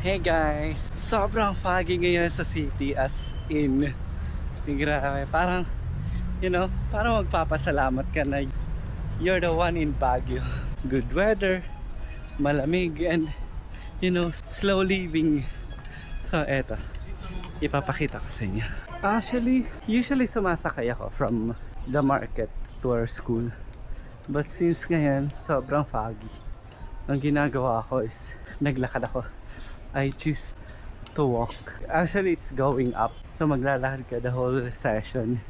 Hey guys! Sobrang foggy ngayon sa city, as in. Grabe, parang, parang magpapasalamat ka na you're the one in Baguio. Good weather, malamig, and slow living. So eto, ipapakita ko sa inyo. Actually, usually sumasakay ako from the market to our school. But since ngayon, sobrang foggy, ang ginagawa ko is naglakad ako. I choose to walk. Actually, it's going up. So maglalakad ka the whole session.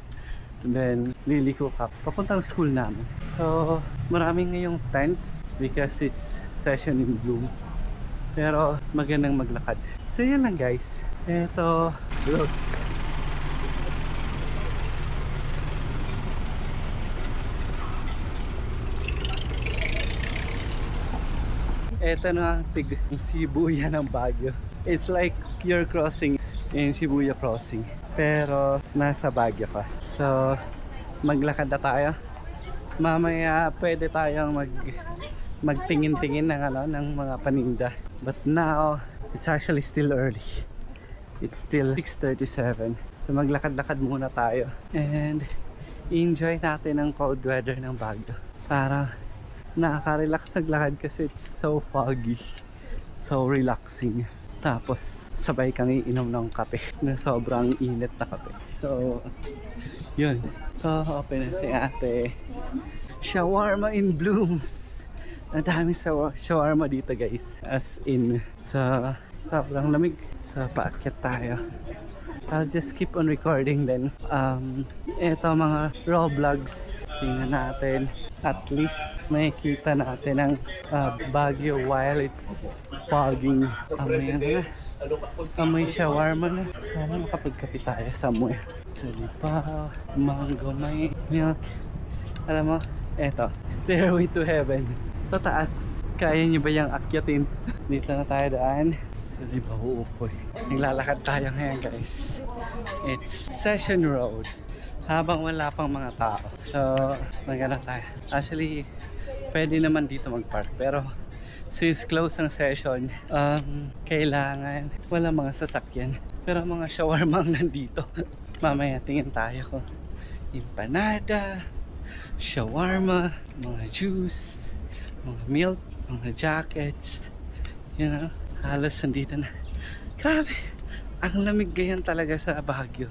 And then liliko ka papuntang school namin. So maraming ngayong tents because it's session in bloom. Pero magandang maglakad. So yun lang guys. Eto, look. Ito na ang Shibuya ng Baguio. It's like you're crossing in Shibuya crossing, pero nasa Baguio ka. So maglakad na tayo. Mamaya pwede tayong magtingin-tingin ng mga paninda. But now it's actually still early. It's still 6:37. So maglakad-lakad muna tayo and enjoy natin ang cold weather ng Baguio. Parang nakaka-relax naglakad kasi it's so foggy, so relaxing. Tapos sabay kang iinom ng kape na sobrang init na kape. So yun, open na si ate. Shawarma in blooms. Ang daming shawarma dito guys, as in sa sobrang lamig. So paakyat tayo. I'll just keep on recording then. Eto mga raw vlogs, tingnan natin. At least makikita natin ang Baguio while it's fogging. Amoy shawarma na. Sana makapagkape tayo somewhere. Salipaw, mango, may milk. Alam mo, eto, Stairway to Heaven. Sa taas, kaya nyo ba yung akyatin? Dito na tayo daan. Salipaw, upoy. Naglalakad tayo ngayon guys. It's Session Road. Habang wala pang mga tao. So, maganda tayo. Actually, pwede naman dito mag-park. Pero, since close ang session, kailangan wala mga sasakyan. Pero mga shawarma ang nandito. Mamaya tingin tayo kung empanada, shawarma, mga juice, mga milk, mga jackets. Halos nandito na. Grabe! Ang lamig ganyan talaga sa Baguio.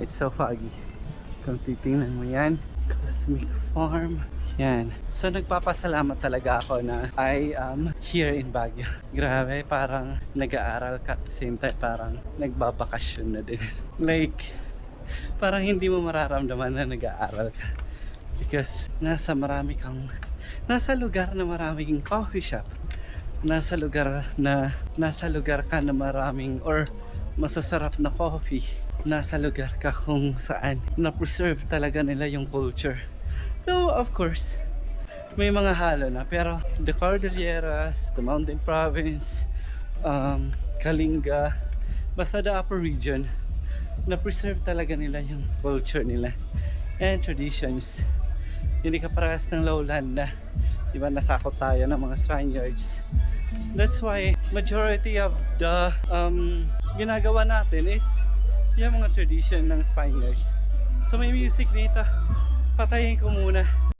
It's so foggy. Kung titingnan mo yan, Cosmic Farm. Yan. So nagpapasalamat talaga ako na I am here in Baguio. Grabe, parang nag-aaral ka at the same time parang nagbabakasyon na din. Like, parang hindi mo mararamdaman na nag-aaral ka. Because nasa lugar na maraming coffee shop. Nasa lugar ka na maraming or masasarap na coffee. Nasa lugar ka kung saan na-preserve talaga nila yung culture. So, of course, may mga halo na. Pero, the Cordilleras, the Mountain Province, Kalinga, basta the upper region, na-preserve talaga nila yung culture nila and traditions. Hindi ka parehas ng lowland na, diba, nasakop tayo ng mga Spaniards. That's why majority of the ginagawa natin is yung mga tradition ng Spaniards. So may music dito. Patayin ko muna.